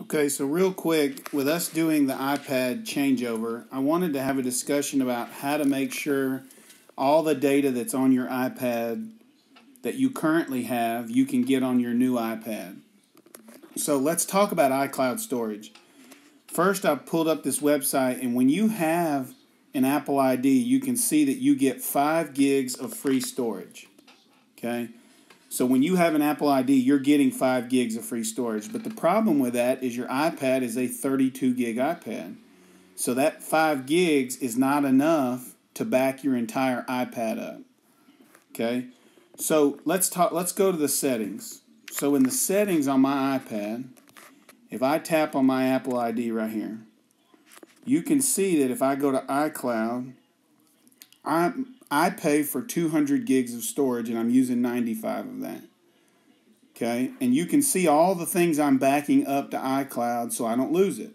Okay, so real quick, with us doing the iPad changeover, I wanted to have a discussion about how to make sure all the data that's on your iPad that you currently have, you can get on your new iPad. So let's talk about iCloud storage. First, I've pulled up this website, and when you have an Apple ID, you can see that you get 5 gigs of free storage. Okay? So when you have an Apple ID, you're getting 5 gigs of free storage. But the problem with that is your iPad is a 32 gig iPad. So that 5 gigs is not enough to back your entire iPad up. Okay? So let's go to the settings. So in the settings on my iPad, if I tap on my Apple ID right here, you can see that if I go to iCloud, I pay for 200 gigs of storage, and I'm using 95 of that. Okay? And you can see all the things I'm backing up to iCloud so I don't lose it.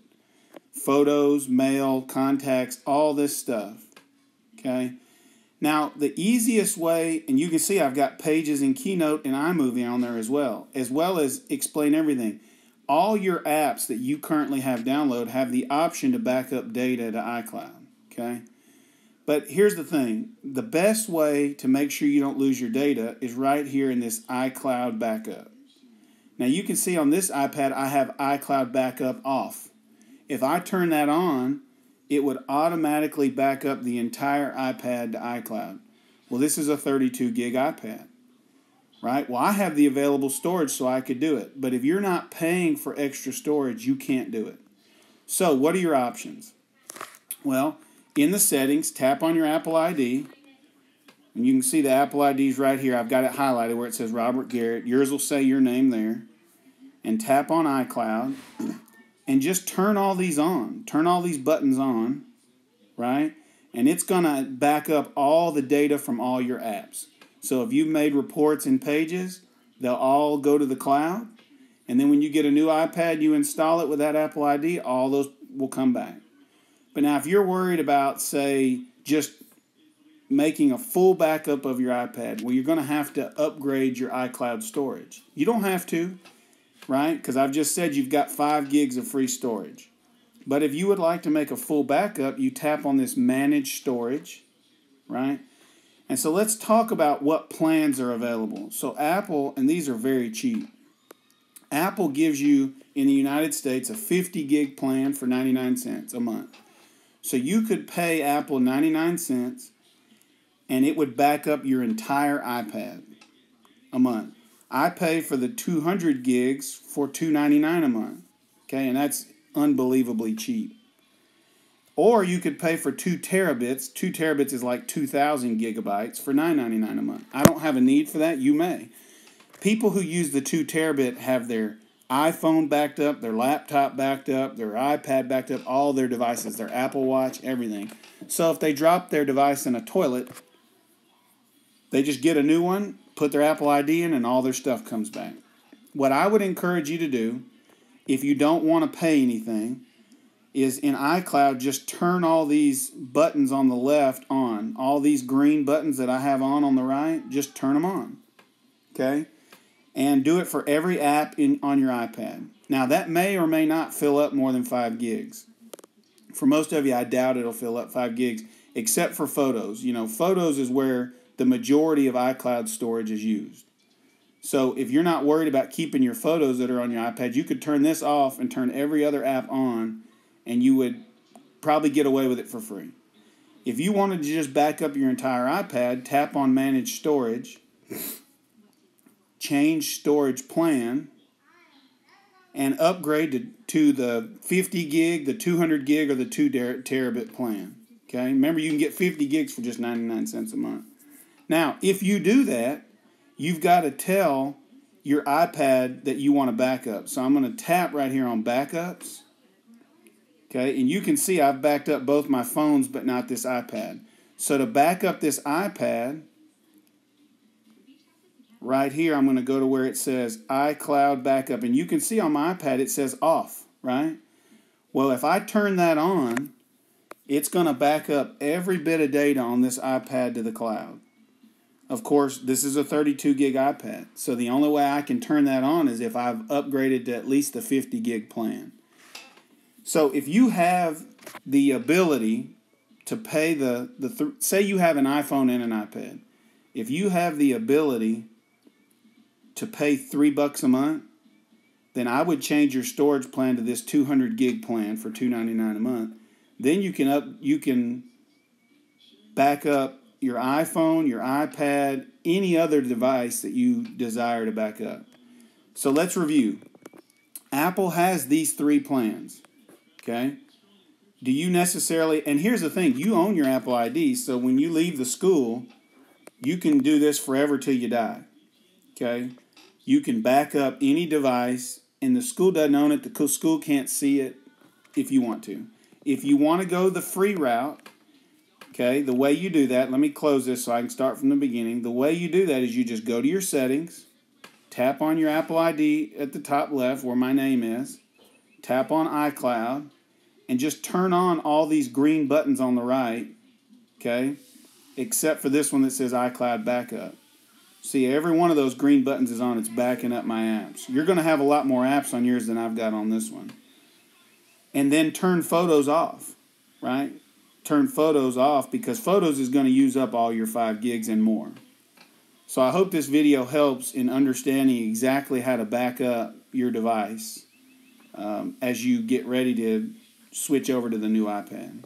Photos, mail, contacts, all this stuff. Okay? Now, the easiest way, and you can see I've got Pages and Keynote and iMovie on there as well as Explain Everything. All your apps that you currently have downloaded have the option to back up data to iCloud. Okay? But here's the thing. The best way to make sure you don't lose your data is right here in this iCloud backup. Now you can see on this iPad I have iCloud backup off. If I turn that on, it would automatically back up the entire iPad to iCloud. Well, this is a 32 gig iPad, right? Well, I have the available storage so I could do it. But if you're not paying for extra storage, you can't do it. So what are your options? Well, in the settings, tap on your Apple ID, and you can see the Apple IDs right here. I've got it highlighted where it says Robert Garrett. Yours will say your name there. And tap on iCloud, and just turn all these on. Turn all these buttons on, right? And it's going to back up all the data from all your apps. So if you've made reports in Pages, they'll all go to the cloud. And then when you get a new iPad, you install it with that Apple ID, all those will come back. But now if you're worried about, say, just making a full backup of your iPad, well, you're going to have to upgrade your iCloud storage. You don't have to, right? Because I've just said you've got 5 gigs of free storage. But if you would like to make a full backup, you tap on this Manage Storage, right? And so let's talk about what plans are available. So Apple, and these are very cheap. Apple gives you, in the United States, a 50 gig plan for 99 cents a month. So you could pay Apple 99 cents, and it would back up your entire iPad a month. I pay for the 200 gigs for $2.99 a month. Okay, and that's unbelievably cheap. Or you could pay for 2 terabits. 2 terabits is like 2,000 gigabytes for $9.99 a month. I don't have a need for that. You may. People who use the 2 terabit have their iPhone backed up, their laptop backed up, their iPad backed up, all their devices, their Apple Watch, everything. So if they drop their device in a toilet, they just get a new one, put their Apple ID in, and all their stuff comes back. What I would encourage you to do, if you don't want to pay anything, is in iCloud, just turn all these buttons on the left on. All these green buttons that I have on the right, just turn them on. Okay? And do it for every app on your iPad. Now, that may or may not fill up more than 5 gigs. For most of you, I doubt it'll fill up 5 gigs, except for Photos. You know, Photos is where the majority of iCloud storage is used. So if you're not worried about keeping your photos that are on your iPad, you could turn this off and turn every other app on, and you would probably get away with it for free. If you wanted to just back up your entire iPad, tap on Manage Storage, change storage plan, and upgrade to the 50 gig, the 200 gig, or the 2 terabit plan. Okay? Remember, you can get 50 gigs for just 99 cents a month. Now, if you do that, you've got to tell your iPad that you want to back up. So I'm going to tap right here on Backups. Okay? And you can see I've backed up both my phones, but not this iPad. So to back up this iPad, right here, I'm going to go to where it says iCloud Backup. And you can see on my iPad it says off, right? Well, if I turn that on, it's going to back up every bit of data on this iPad to the cloud. Of course, this is a 32 gig iPad. So the only way I can turn that on is if I've upgraded to at least the 50 gig plan. So if you have the ability to pay say you have an iPhone and an iPad, if you have the ability to pay $3 a month, then I would change your storage plan to this 200 gig plan for $2.99 a month. Then you can back up your iPhone, your iPad, any other device that you desire to back up. So let's review. Apple has these 3 plans. Okay? Do you necessarily, and here's the thing, you own your Apple ID, so when you leave the school, you can do this forever till you die. Okay? You can back up any device, and the school doesn't own it, the school can't see it if you want to. If you want to go the free route, okay, the way you do that, let me close this so I can start from the beginning. The way you do that is you just go to your settings, tap on your Apple ID at the top left where my name is, tap on iCloud, and just turn on all these green buttons on the right, okay, except for this one that says iCloud Backup. See, every one of those green buttons is on. It's backing up my apps. You're going to have a lot more apps on yours than I've got on this one. And then turn photos off, right? Turn photos off because photos is going to use up all your 5 gigs and more. So I hope this video helps in understanding exactly how to back up your device as you get ready to switch over to the new iPad.